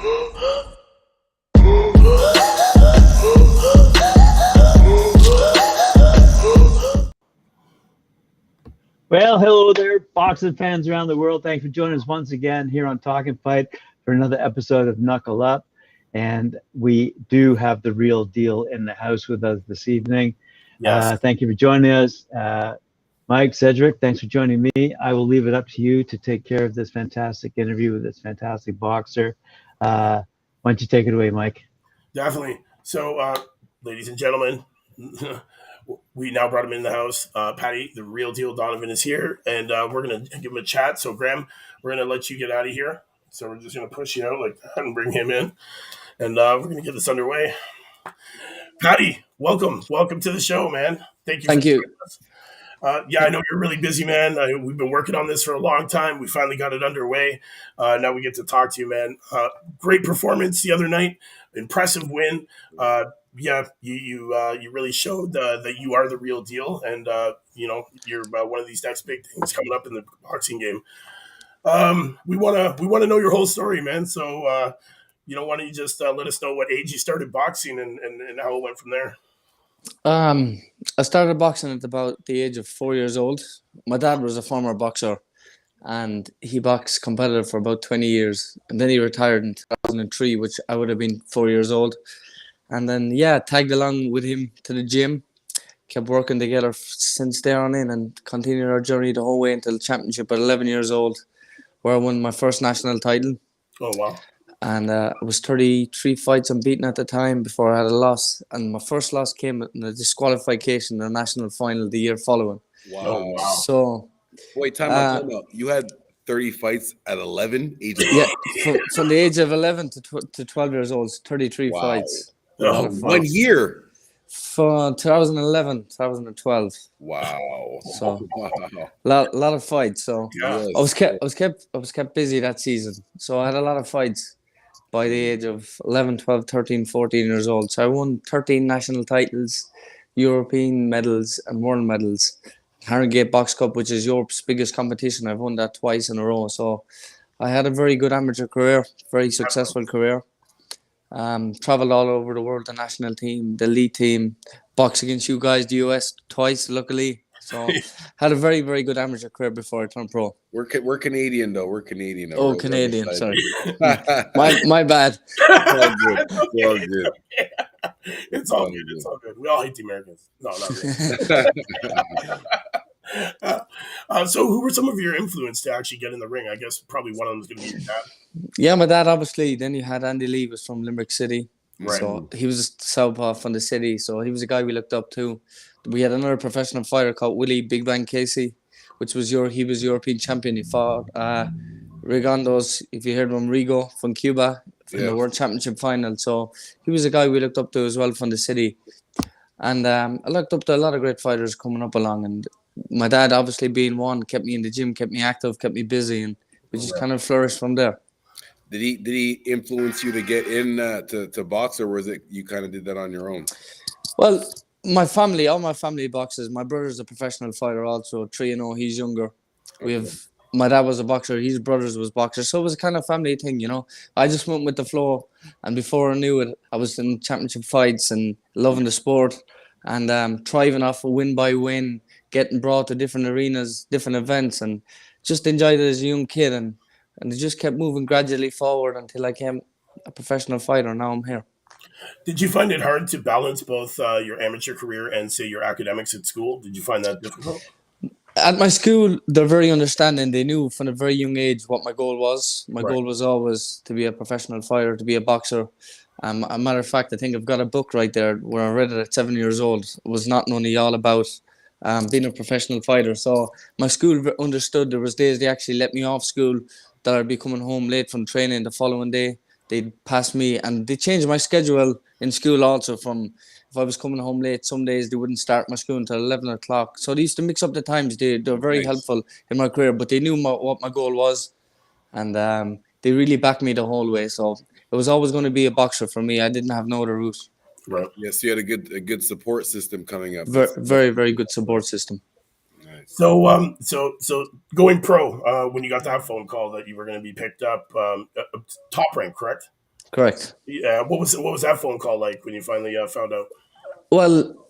Well, hello there, boxing fans around the world. Thanks for joining us once again here on Talkin Fight for another episode of Knuckle Up. And we do have the real deal in the house with us this evening. Yes. Thank you for joining us. Mike, Cedric, thanks for joining me. I will leave it up to you to take care of this fantastic interview with this fantastic boxer. Why don't you take it away, Mike? Definitely. So, ladies and gentlemen, we now brought him in the house. Paddy, the real deal Donovan is here, and we're going to give him a chat. So, Graham, we're going to let you get out of here. So we're just going to push you out like that and bring him in. And we're going to get this underway. Paddy, welcome. Welcome to the show, man. Thank you. Thank you. I know you're really busy, man. We've been working on this for a long time. We finally got it underway. Now we get to talk to you, man. Great performance the other night. Impressive win. You really showed that you are the real deal, and you're one of these next big things coming up in the boxing game. We wanna know your whole story, man. So why don't you just let us know what age you started boxing and how it went from there? I started boxing at about the age of 4 years old. My dad was a former boxer, and he boxed competitive for about 20 years. And then he retired in 2003, which I would have been 4 years old. And then, tagged along with him to the gym, kept working together since there on in, and continued our journey the whole way until the championship at 11 years old, where I won my first national title. Oh, wow. And it was 33 fights unbeaten at the time before I had a loss. And my first loss came in the disqualification in the national final the year following. Wow. Oh, wow. So, wait, time out. You had 30 fights at 11? From the age of 11 to 12 years old, 33 fights. Oh, 1 year? From 2011, 2012. Wow. So, lot of fights. So, Yeah. I was kept busy that season. So, I had a lot of fights by the age of 11, 12, 13, 14 years old. So I won 13 national titles, European medals and world medals. Harrogate Box Cup, which is Europe's biggest competition. I've won that twice in a row. So I had a very good amateur career, very successful career. Traveled all over the world, the national team, the elite team, boxed against you guys, the US twice, luckily. So had a very, very good amateur career before I turned pro. We're Canadian, though. We're Canadian. Oh, Canadian. Sorry. my bad. It's all good. It's all good. It's all good. We all hate the Americans. No, not really. So who were some of your influence to actually get in the ring? I guess probably one of them is going to be your dad. Yeah, my dad, obviously. Then you had Andy Lee, was from Limerick City. Right. So he was a southpaw from the city. So he was a guy we looked up to. We had another professional fighter called Willie Big Bang Casey, which was he was European champion. He fought Rigondos, if you heard of him, Rigo from Cuba in the World Championship final. So he was a guy we looked up to as well from the city. And I looked up to a lot of great fighters coming up along. And my dad, obviously being one, kept me in the gym, kept me active, kept me busy, and we just kind of flourished from there. Did he influence you to get in to box, or was it you kind of did that on your own? Well, all my family boxes. My brother's a professional fighter also, 3-0. He's younger. Okay. My dad was a boxer. His brothers was boxers. So it was a kind of family thing, I just went with the flow. And before I knew it, I was in championship fights and loving the sport and thriving off of win by win, getting brought to different arenas, different events, and just enjoyed it as a young kid. And it just kept moving gradually forward until I became a professional fighter. Now I'm here. Did you find it hard to balance both your amateur career and, say, your academics at school? Did you find that difficult? At my school, they're very understanding. They knew from a very young age what my goal was. My goal was always to be a professional fighter, to be a boxer. A matter of fact, I think I've got a book right there where I read it at 7 years old. It was not only all about being a professional fighter. So my school understood there was days they actually let me off school that I'd be coming home late from training the following day. They'd pass me, and they changed my schedule in school also. From if I was coming home late, some days they wouldn't start my school until 11 o'clock. So they used to mix up the times. They were very helpful in my career, but they knew what my goal was, and they really backed me the whole way. So it was always going to be a boxer for me. I didn't have no other route. Right. Yes, you had a good support system coming up. Very, very good support system. Nice. So going pro, when you got that phone call that you were going to be picked up, top rank, correct? Correct. Yeah. What was that phone call like when you finally found out? Well,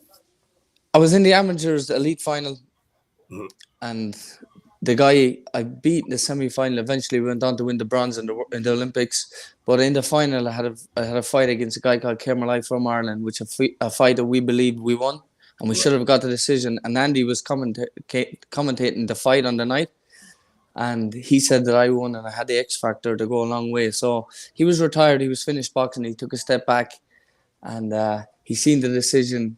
I was in the amateurs elite final, Mhm. and the guy I beat in the semi-final eventually went on to win the bronze in the Olympics. But in the final, I had a fight against a guy called Kermalai from Ireland, which a fight that we believed we won, and we should have got the decision. And Andy was commentating the fight on the night, and he said that I won, and I had the X factor to go a long way. So he was retired. He was finished boxing. He took a step back, and he seen the decision,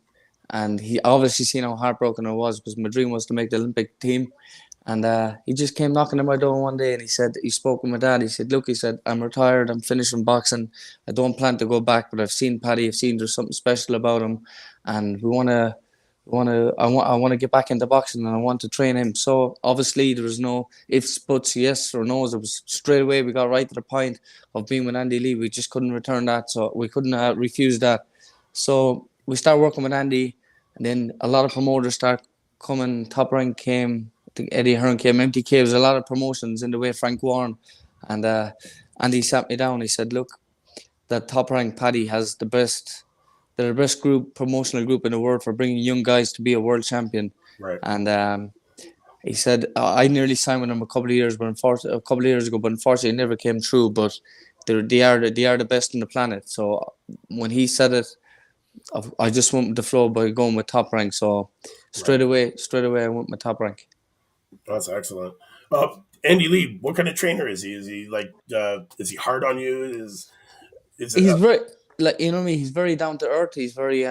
and he obviously seen how heartbroken I was because my dream was to make the Olympic team. And he just came knocking at my door one day, and he said he spoke with my dad. He said, "Look," he said, "I'm retired. I'm finishing boxing. I don't plan to go back, but I've seen Paddy. I've seen there's something special about him, and I want to get back into boxing, and I want to train him." So obviously there was no ifs, buts, yes or no's. It was straight away. We got right to the point of being with Andy Lee. We just couldn't return that, so we couldn't refuse that. So we started working with Andy, and then a lot of promoters start coming. Top Rank came. I think Eddie Hearn came. MTK. There was a lot of promotions in the way. Frank Warren, and Andy sat me down. He said, "Look, that Top Rank Paddy has the best. They're the best promotional group in the world for bringing young guys to be a world champion." Right. And he said, "I nearly signed with them a couple of years, but a couple of years ago, but unfortunately, it never came true. But they are the best on the planet." So when he said it, I just went with the flow by going with Top Rank. So straight away, I went with Top Rank. That's excellent. Andy Lee, what kind of trainer is he? Is he like? Is he hard on you? Is it? He's very, like, you know what I mean. He's very down to earth. He's very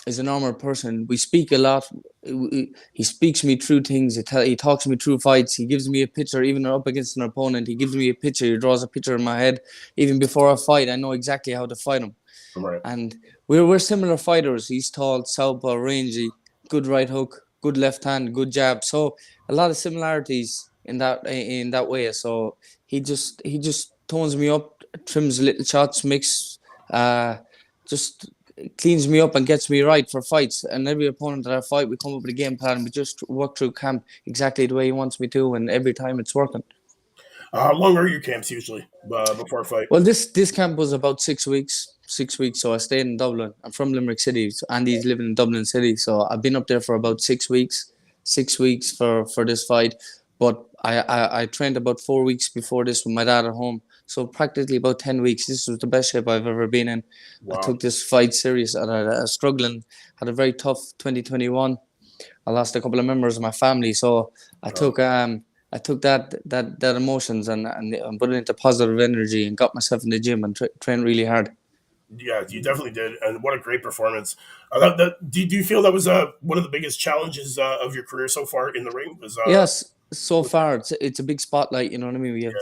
he's a normal person. We speak a lot. He speaks me through things. He talks me through fights. He gives me a picture, even up against an opponent. He gives me a picture. He draws a picture in my head. Even before a fight, I know exactly how to fight him. Right. And we're similar fighters. He's tall, southpaw, rangy, good right hook, good left hand, good jab. So a lot of similarities in that way. So he just tones me up, trims little shots, just cleans me up and gets me right for fights. And every opponent that I fight, we come up with a game plan. We just work through camp exactly the way he wants me to, and every time it's working. How long are your camps usually before a fight? Well, this camp was about 6 weeks. 6 weeks. So I stayed in Dublin. I'm from Limerick City. So Andy's living in Dublin City. So I've been up there for about 6 weeks. 6 weeks for this fight. But I trained about 4 weeks before this with my dad at home. So practically about 10 weeks. This was the best shape I've ever been in. Wow. I took this fight serious. I had struggling. Had a very tough 2021. I lost a couple of members of my family. So I took that emotions and put it into positive energy and got myself in the gym and trained really hard. Yeah, you definitely did, and what a great performance! Do you feel that was one of the biggest challenges of your career so far in the ring? Yes, so far it's a big spotlight. You know what I mean? We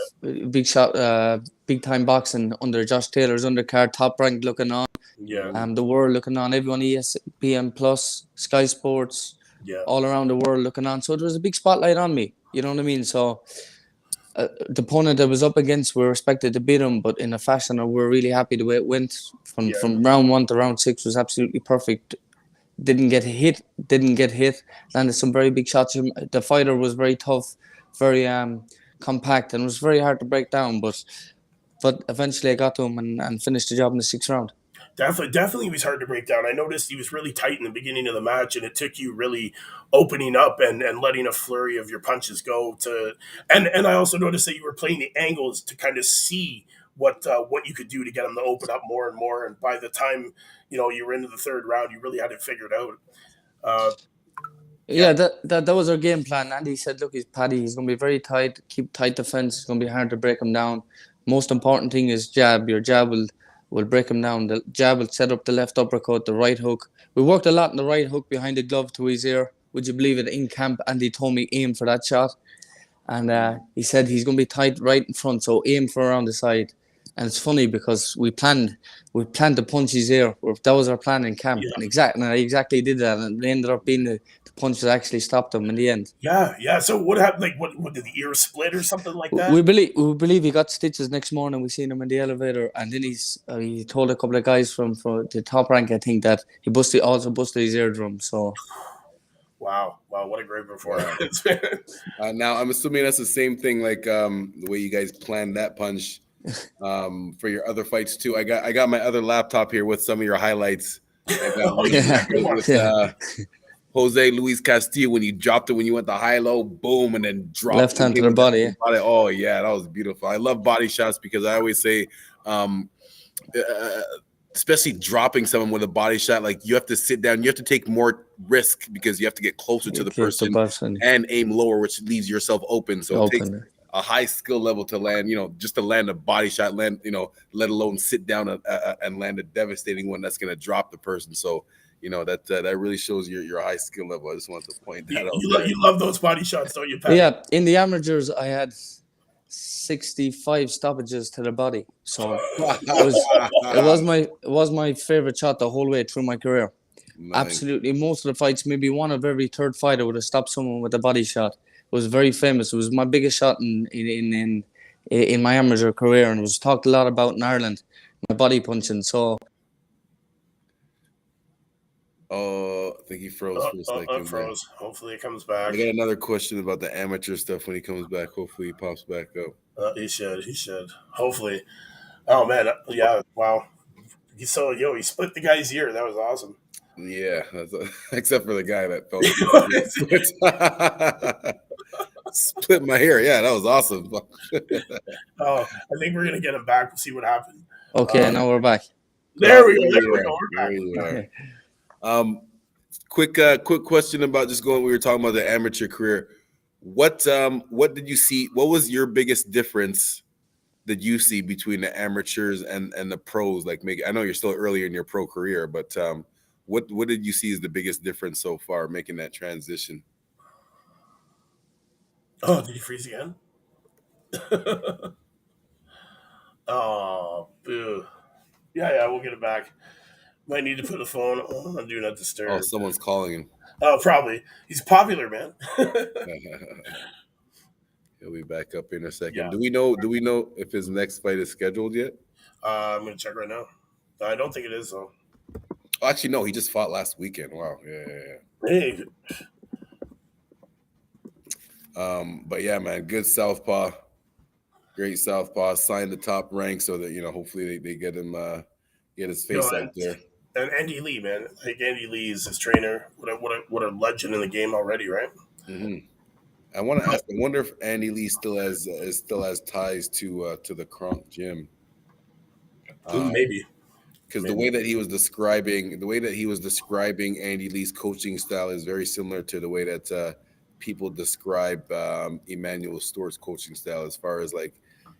have big time boxing under Josh Taylor's undercard, Top Rank looking on, Yeah, the world looking on, everyone ESPN Plus, Sky Sports, yeah, all around the world looking on. So there was a big spotlight on me. You know what I mean? So the opponent I was up against, we were expected to beat him, but in a fashion that we're really happy the way it went. From round 1 to round 6 was absolutely perfect. Didn't get hit. Landed some very big shots. The fighter was very tough, very compact, and it was very hard to break down. But eventually I got to him and finished the job in the 6th round. Definitely, he was hard to break down. I noticed he was really tight in the beginning of the match, and it took you really opening up and letting a flurry of your punches go to. And I also noticed that you were playing the angles to kind of see what you could do to get him to open up more and more. And by the time you were into the 3rd round, you really had it figured out. Yeah, that was our game plan. Andy said, "Look, he's Paddy. He's going to be very tight. Keep tight defense. It's going to be hard to break him down. Most important thing is jab. Your jab will break him down. The jab will set up the left uppercut, the right hook. We worked a lot in the right hook behind the glove to his ear. Would you believe it? In camp, Andy told me aim for that shot, and he said he's going to be tight right in front, so aim for around the side." And it's funny because we planned to punch his ear. That was our plan in camp, and I exactly did that, and it ended up being the punch that actually stopped him in the end. Yeah. So what happened? Like, what did the ear split or something like that? We believe he got stitches next morning. We seen him in the elevator, and then he told a couple of guys from the Top Rank, I think, that he also busted his eardrum. So. Wow, what a great performance. Now I'm assuming that's the same thing, like the way you guys planned that punch. for your other fights too. I got my other laptop here with some of your highlights. I got one Yeah. with Jose Luis Castillo when you dropped it when you went the high low, boom, and then dropped Left hand to the body. Yeah. Oh yeah, that was beautiful. I love body shots because I always say, especially dropping someone with a body shot, like you have to sit down, you have to take more risk because you have to get closer to the person and aim lower, which leaves yourself open. So it takes a high skill level to land, just to land a body shot, let alone sit down and land a devastating one that's going to drop the person. So, that really shows your high skill level. I just wanted to point that out. You love those body shots, don't you, Pat? Yeah, in the amateurs, I had 65 stoppages to the body. So it was my favorite shot the whole way through my career. Nice. Absolutely, most of the fights, maybe one of every third fighter would have stopped someone with a body shot. It was very famous. It was my biggest shot in my amateur career, and it was talked a lot about in Ireland. My body punching. So. Oh, I think he froze for a second. Froze. Hopefully it comes back. I got another question about the amateur stuff when he comes back. Hopefully he pops back up. He should. Hopefully. Oh man, yeah. Wow. He split the guy's ear. That was awesome. Yeah, except for the guy that fell. Split my hair. Yeah, that was awesome. I think we're gonna get him back and see what happened. Okay, now we're back. There we go. We're back. Quick question about just going. We were talking about the amateur career. What did you see? What was your biggest difference that you see between the amateurs and the pros? Like, I know you're still early in your pro career, but what did you see as the biggest difference so far making that transition? Oh, did he freeze again? Oh, boo. Yeah, we'll get it back. Might need to put the phone on Do Not Disturb. Oh, someone's calling him. Oh, probably. He's popular, man. He'll be back up in a second. Yeah. Do we know if his next fight is scheduled yet? I'm gonna check right now. I don't think it is though. Oh, actually, no. He just fought last weekend. Wow. Yeah. Hey. But yeah, man, good southpaw, great southpaw. Signed the top rank so that hopefully they get him get his face out there. And Andy Lee, man, like Andy Lee is his trainer. What a legend in the game already, right? Mm-hmm. I want to ask. I wonder if Andy Lee still has ties to the Kronk gym. Maybe. Because the way that he was describing Andy Lee's coaching style is very similar to the way that people describe Emmanuel Stewart's coaching style, as far as like,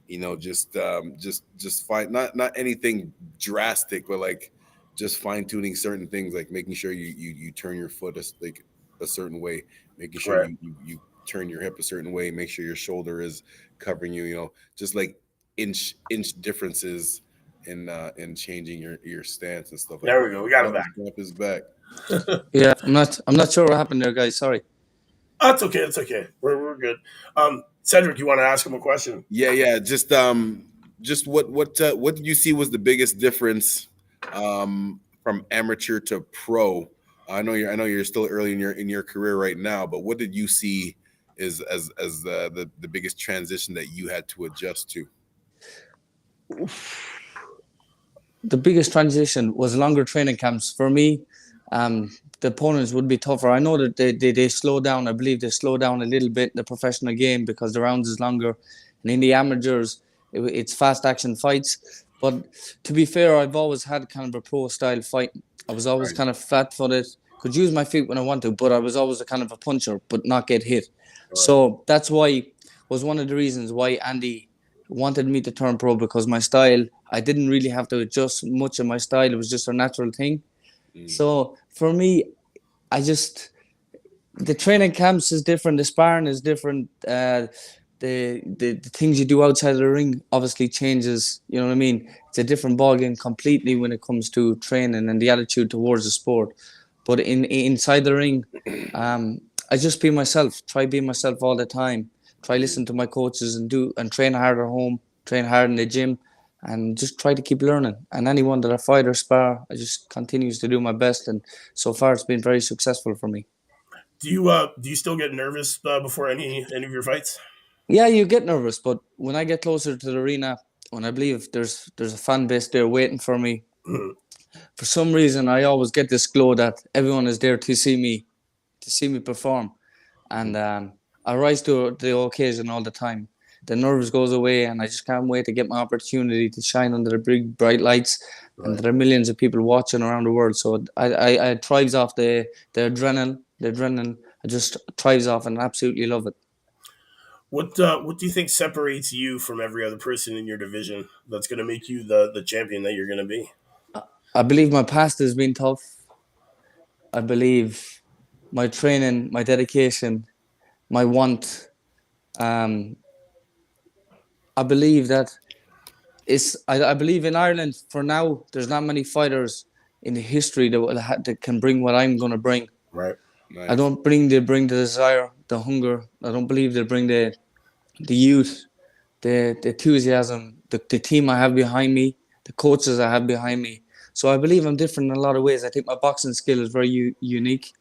just fine, not anything drastic, but like just fine tuning certain things, like making sure you turn your foot a certain way, making sure you turn your hip a certain way, make sure your shoulder is covering you, just like inch differences in changing your stance and stuff. There we go. We got him back. Is back. Yeah, I'm not sure what happened there, guys. Sorry. Oh, it's okay. It's okay. We're good. Cedric, you want to ask him a question? Yeah. Just what did you see was the biggest difference from amateur to pro? I know you're still early in your career right now, but what did you see as the biggest transition that you had to adjust to? The biggest transition was longer training camps for me. The opponents would be tougher. I know that they slow down. I believe they slow down a little bit in the professional game because the rounds is longer. And in the amateurs, it's fast action fights. But to be fair, I've always had kind of a pro style fight. I was always kind of flat footed, could use my feet when I want to, but I was always a kind of a puncher, but not get hit. Right. So that's was one of the reasons why Andy wanted me to turn pro, because my style, I didn't really have to adjust much of my style. It was just a natural thing. So for me, the training camps is different. The sparring is different. The things you do outside of the ring obviously changes. You know what I mean? It's a different ballgame completely when it comes to training and the attitude towards the sport. But inside the ring, I just be myself. Try being myself all the time. Try listen to my coaches and train hard at home. Train hard in the gym. And just try to keep learning. And anyone that I fight or spar, I just continues to do my best. And so far, it's been very successful for me. Do you still get nervous before any of your fights? Yeah, you get nervous. But when I get closer to the arena, and I believe there's a fan base there waiting for me. Mhm. For some reason, I always get this glow that everyone is there to see me perform, and I rise to the occasion all the time. The nerves goes away, and I just can't wait to get my opportunity to shine under the big bright lights. Right. And there are millions of people watching around the world, so I thrives off the adrenaline. The adrenaline, I just thrives off, and absolutely love it. What do you think separates you from every other person in your division that's going to make you the champion that you're going to be? I believe my past has been tough. I believe my training, my dedication, my want. I believe that I believe in Ireland for now. There's not many fighters in the history that can bring what I'm going to bring. Right. Nice. I don't bring the desire, the hunger. I don't believe they bring the youth, the enthusiasm, the team I have behind me, the coaches I have behind me. So I believe I'm different in a lot of ways. I think my boxing skill is very unique.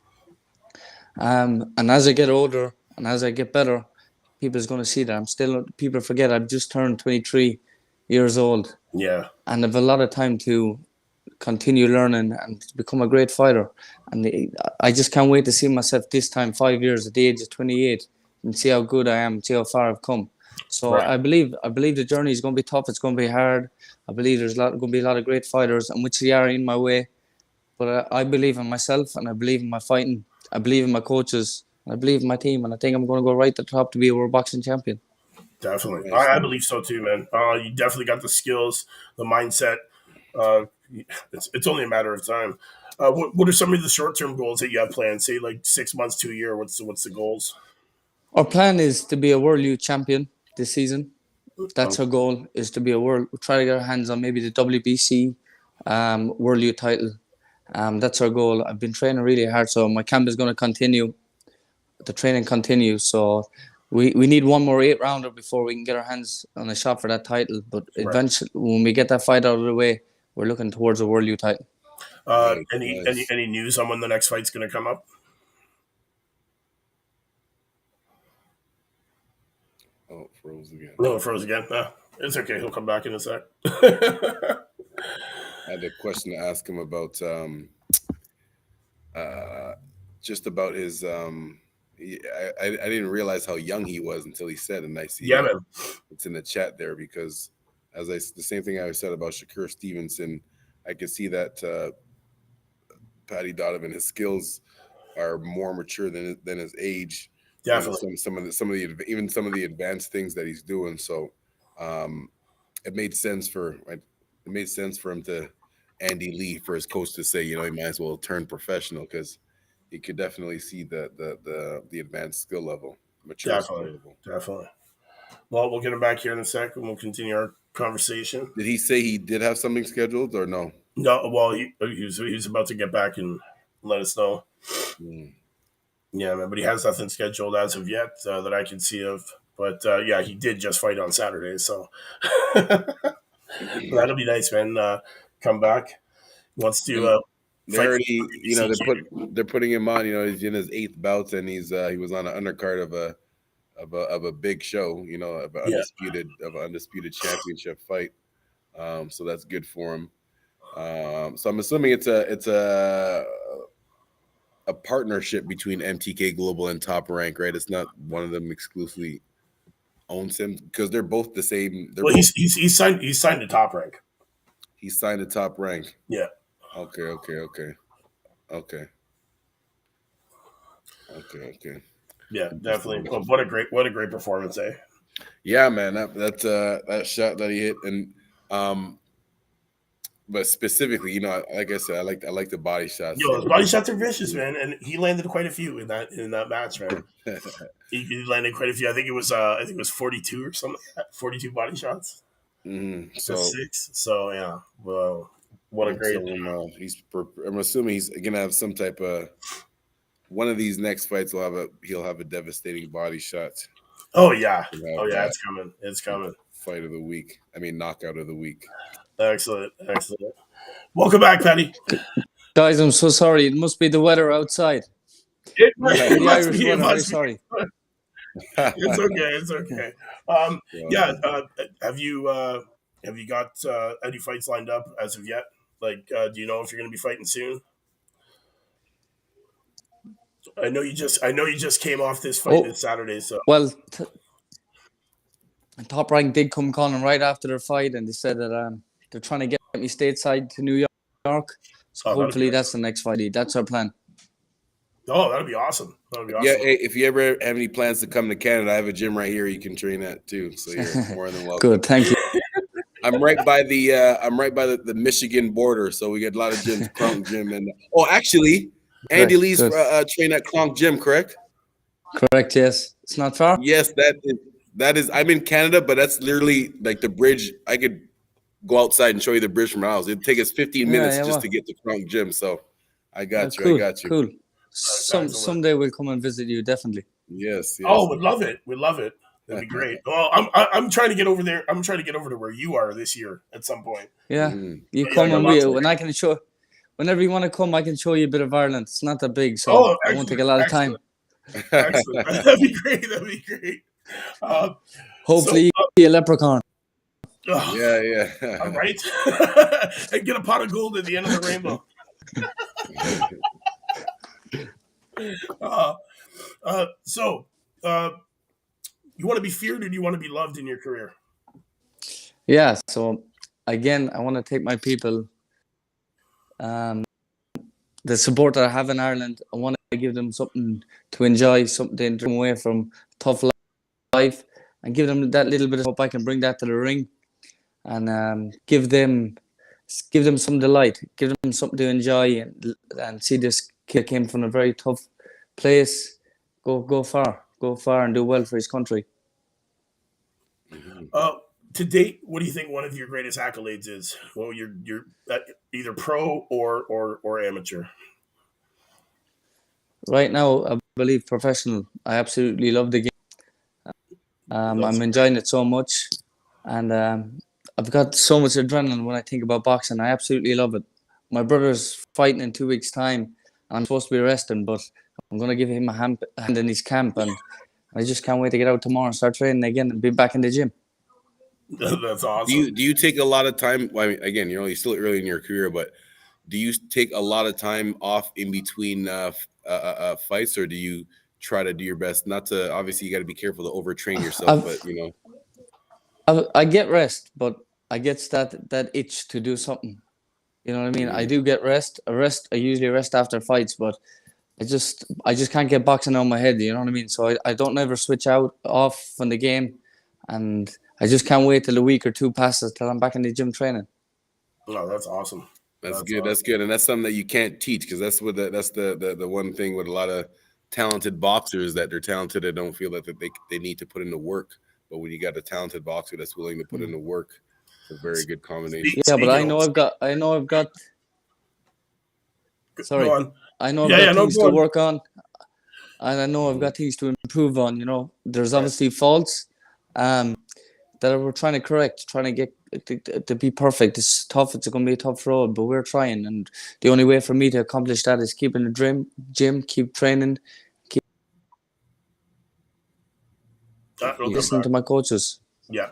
And as I get older and as I get better, people's going to see that. People forget I've just turned 23 years old. Yeah. And I've a lot of time to continue learning and become a great fighter. And I just can't wait to see myself this time, 5 years at the age of 28, and see how good I am, see how far I've come. So right. I believe the journey is going to be tough. It's going to be hard. I believe there's going to be a lot of great fighters, and which they are in my way. But I believe in myself, and I believe in my fighting. I believe in my coaches. And I believe in my team, and I think I'm going to go right to the top to be a world boxing champion. Definitely. I believe so too, man. You definitely got the skills, the mindset. It's only a matter of time. What are some of the short-term goals that you have planned? Say like 6 months to a year. What's the goals? Our plan is to be a world youth champion this season. That's our goal, is to be a world. We'll try to get our hands on maybe the WBC world youth title. That's our goal. I've been training really hard, so my camp is going to continue. The training continues, so we need one more 8-rounder before we can get our hands on a shot for that title. But eventually, when we get that fight out of the way, we're looking towards a world youth title. Any news on when the next fight's going to come up? Oh, froze again. No, froze again. No, it's okay. He'll come back in a sec. I had a question to ask him about just about his. I didn't realize how young he was until he said, and I see man. It's in the chat there because the same thing I said about Shakur Stevenson, I could see that Paddy Donovan, his skills are more mature than his age. Definitely. Some of the advanced things that he's doing. So it made sense for him to Andy Lee, for his coach, to say, he might as well turn professional, because you could definitely see the advanced skill level, mature skill level. Definitely. Well, we'll get him back here in a second. We'll continue our conversation. Did he say he did have something scheduled or no? No. Well, he was about to get back and let us know. Yeah, man, but he has nothing scheduled as of yet that I can see of. But he did just fight on Saturday, so that'll be nice, man. Come back. He wants to. They already, they're putting him on. He's in his 8th bout, and he was on an undercard of a big show. Of an undisputed championship fight. So that's good for him. So I'm assuming it's a partnership between MTK Global and Top Rank, right? It's not one of them exclusively owns him, because they're both the same. He's signed to Top Rank. He signed to Top Rank. Yeah. Okay. Yeah, definitely. Well, what a great performance, eh? Yeah, man. That shot that he hit, and but specifically, like I said, I like the body shots. Those body shots are vicious, man, and he landed quite a few in that match, man. he landed quite a few. I think it was 42 or something like that. 42 body shots. Mm-hmm. So 6. So yeah, well, what a great. I'm assuming he's gonna have some type of one of these next fights. He'll have a devastating body shot. Oh yeah, it's coming. It's coming. Fight of the week. Knockout of the week. Excellent. Welcome back, Paddy. Guys, I'm so sorry. It must be the weather outside. It must be. Sorry. It's okay. Have Have you got any fights lined up as of yet? Like, do you know if you're going to be fighting soon? I know you just came off this fight this Saturday. So well, Top Rank did come calling right after their fight, and they said that they're trying to get me stateside to New York. So hopefully that's the next fight. That's our plan. Oh, that'd be awesome. That'd be awesome. Yeah, hey, if you ever have any plans to come to Canada, I have a gym right here. You can train at too. So you're more than welcome. Good, thank you. I'm right by the Michigan border, so we get a lot of gyms. Kronk Gym and actually, Andy Lee's train at Kronk Gym, correct? Correct. Yes, it's not far. Yes, that is. I'm in Canada, but that's literally like the bridge. I could go outside and show you the bridge from my house. It'd take us 15 minutes just to get to Kronk Gym. So I got you. Cool, I got you. Cool. Someday we'll come and visit you. Definitely. Yes. Oh, we'd love it. We'd love it. That'd be great. Well, I'm trying to get over there. I'm trying to get over to where you are this year at some point. Yeah, you come and I can show. Whenever you want to come, I can show you a bit of Ireland. It's not that big, so it won't take a lot of time. Excellent. That'd be great. That'd be great. Hopefully, you be a leprechaun. Yeah. All right. And get a pot of gold at the end of the rainbow. You want to be feared or do you want to be loved in your career? Yeah. So again, I want to take my people. The support that I have in Ireland, I want to give them something to enjoy, something to take away from tough life, and give them that little bit of hope. I can bring that to the ring, and give them some delight, give them something to enjoy, and see this kid came from a very tough place, go far, and do well for his country. To date, what do you think one of your greatest accolades is? Well, you're either pro or amateur. Right now, I believe professional. I absolutely love the game. I'm enjoying it so much, and I've got so much adrenaline when I think about boxing. I absolutely love it. My brother's fighting in 2 weeks' time. I'm supposed to be resting, but I'm going to give him a hand in his camp, and I just can't wait to get out tomorrow and start training again and be back in the gym. That's awesome. Do you take a lot of time? Well, I mean, again, you're still early in your career, but do you take a lot of time off in between fights, or do you try to do your best? Not to, obviously, you got to be careful to overtrain yourself, but I get rest, but I get that itch to do something. You know what I mean? I do get rest. I usually rest after fights, but I just can't get boxing on my head. You know what I mean? So I don't ever switch off from the game, and I just can't wait till a week or two passes till I'm back in the gym training. Oh, that's awesome. That's good. Awesome. That's good, and that's something that you can't teach, because that's the one thing with a lot of talented boxers, that they're talented and don't feel that they need to put in the work. But when you got a talented boxer that's willing to put in the work, it's a very good combination. Yeah, but I know I've got. Sorry, I know I've got things to work on, and I know I've got things to improve on. You know, there's obviously faults that we're trying to correct, trying to get to be perfect. It's tough. It's going to be a tough road, but we're trying. And the only way for me to accomplish that is keep in the gym, keep training, keep listening to my coaches. Yeah.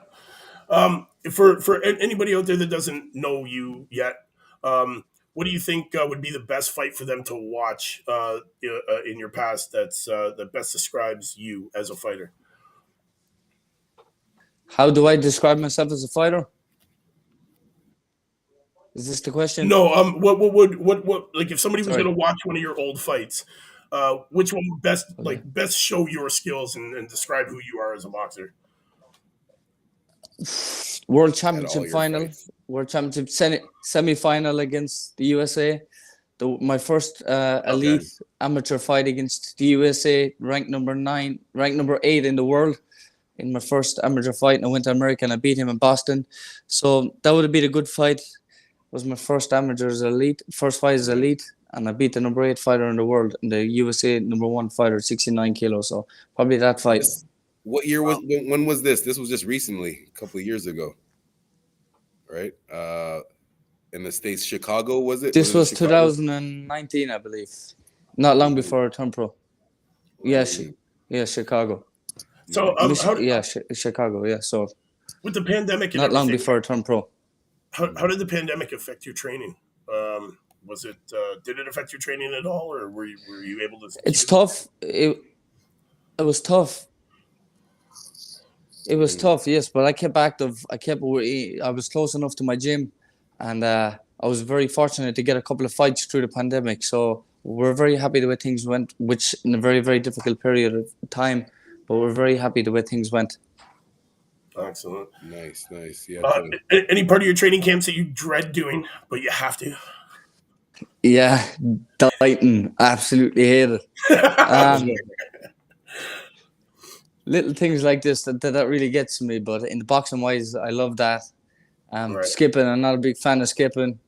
For anybody out there that doesn't know you yet, what do you think would be the best fight for them to watch in your past that best describes you as a fighter? How do I describe myself as a fighter? Is this the question? No. What like if somebody was going to watch one of your old fights, which one would best show your skills and describe who you are as a boxer? World Championship final, World Championship semi-final against the USA. My first elite amateur fight against the USA, ranked number 8 in the world. In my first amateur fight, and I went to America and I beat him in Boston. So that would have been a good fight. It was my first amateur as elite, first fight as elite, and I beat the number 8 fighter in the world and the USA number 1 fighter, 69 kilos. So probably that fight. What year was? When was this? This was just recently, a couple of years ago, right? In the States, Chicago, was it? This was 2019, I believe. Not long before I turned pro. Yeah, Chicago. So Chicago. Yeah. So With the pandemic and not long before I turned pro. How did the pandemic affect your training? Was it did it affect your training at all, or were you able to? It's tough. It was tough. It was tough, yes, but I kept active. I was close enough to my gym, and I was very fortunate to get a couple of fights through the pandemic. So we're very happy the way things went, which in a very, very difficult period of time, but we're very happy the way things went. Excellent. Nice. Yeah. Any part of your training camps that you dread doing, but you have to? Yeah, dieting. Absolutely hate it. Little things like this that really gets me, but in the boxing wise, I love that. Right. Skipping, I'm not a big fan of skipping.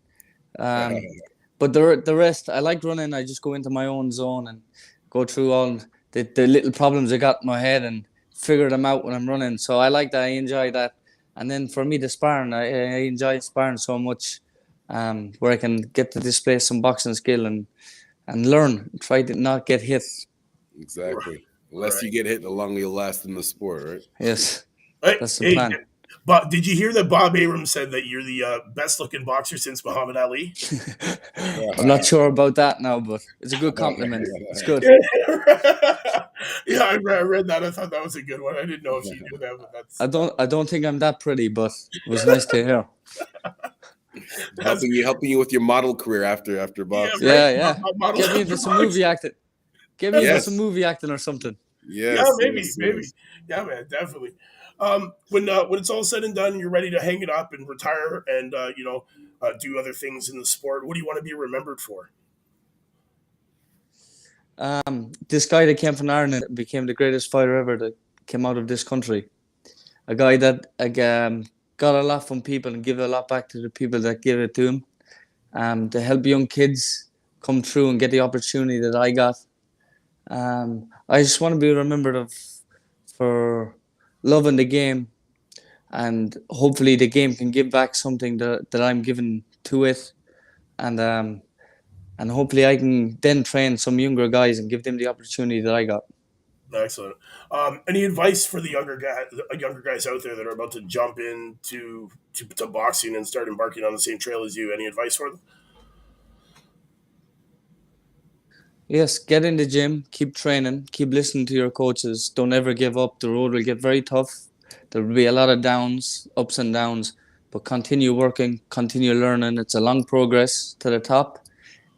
But the rest, I like running. I just go into my own zone and go through all the little problems I got in my head and figure them out when I'm running. So I like that. I enjoy that. And then for me, the sparring, I enjoy sparring so much, where I can get to display some boxing skill and learn, try to not get hit. Exactly. The less you get hit, the longer you'll last in the sport, right? Yes. That's the plan. But did you hear that Bob Abrams said that you're the best-looking boxer since Muhammad Ali? I'm not sure about that now, but it's a good compliment. It's good. Yeah, I read that. I thought that was a good one. I didn't know if you knew that, but that's. I don't think I'm that pretty, but it was nice to hear. helping you with your model career after boxing. Yeah. Get me into some movie acting. Get me into some movie acting or something. Yes, yeah, maybe. Yeah, man, definitely. When it's all said and done, you're ready to hang it up and retire and do other things in the sport. What do you want to be remembered for? This guy that came from Ireland became the greatest fighter ever that came out of this country. A guy that got a lot from people and give a lot back to the people that give it to him. To help young kids come through and get the opportunity that I got. I just want to be remembered for loving the game, and hopefully the game can give back something that I'm giving to it, and hopefully I can then train some younger guys and give them the opportunity that I got. Excellent. Any advice for the younger guys out there that are about to jump into to boxing and start embarking on the same trail as you? Any advice for them? Yes, get in the gym, keep training, keep listening to your coaches. Don't ever give up. The road will get very tough. There will be a lot of ups and downs, but continue working, continue learning. It's a long progress to the top.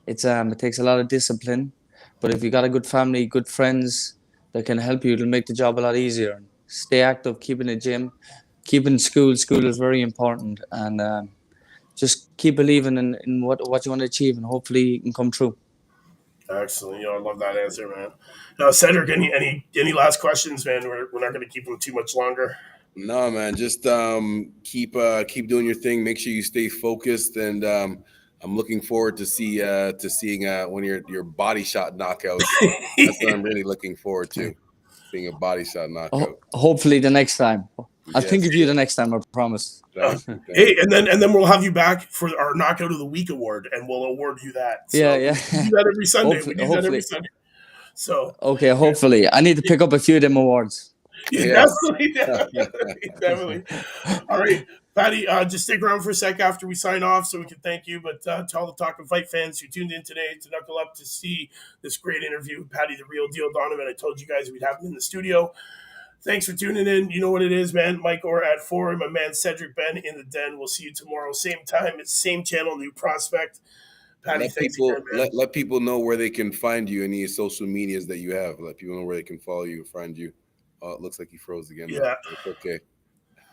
It takes a lot of discipline, but if you got a good family, good friends that can help you, it'll make the job a lot easier. Stay active, keep in the gym, keep in school. School is very important, and just keep believing in what you want to achieve, and hopefully you can come true. Excellent. I love that answer, man. Now, Cedric, any last questions, man? We're not going to keep them too much longer. No, man. Just keep doing your thing. Make sure you stay focused, and I'm looking forward to seeing one of your body shot knockouts. That's what I'm really looking forward to, seeing a body shot knockout. Hopefully, the next time. I'll think of you the next time. I promise. Hey, and then we'll have you back for our Knockout of the Week award, and we'll award you that. So yeah. We do that every Sunday. We do that every Sunday. So okay, hopefully, I need to pick up a few of them awards. Yeah, definitely. All right, Paddy, just stick around for a sec after we sign off so we can thank you. But to all the Talkin Fight fans who tuned in today to Knuckle Up to see this great interview with Paddy the Real Deal Donovan, I told you guys we'd have him in the studio. Thanks for tuning in. You know what it is, man. Mike Orr at 4, my man Cedric Ben in the den. We'll see you tomorrow, same time, it's same channel, New Prospect. Paddy, let people know where they can find you, any social medias that you have. Let people know where they can follow you, find you. Oh, it looks like he froze again. Yeah. It's okay.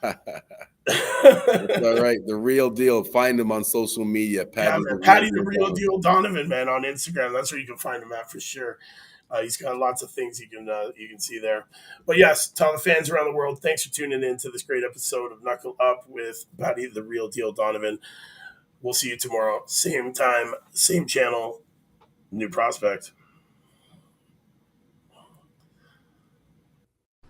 That's all right. The Real Deal. Find him on social media. Paddy the Real Deal Donovan, man, on Instagram. That's where you can find him at for sure. He's got lots of things you can see there. But yes, to all the fans around the world, thanks for tuning in to this great episode of Knuckle Up with Paddy the Real Deal Donovan. We'll see you tomorrow. Same time, same channel, New Prospect.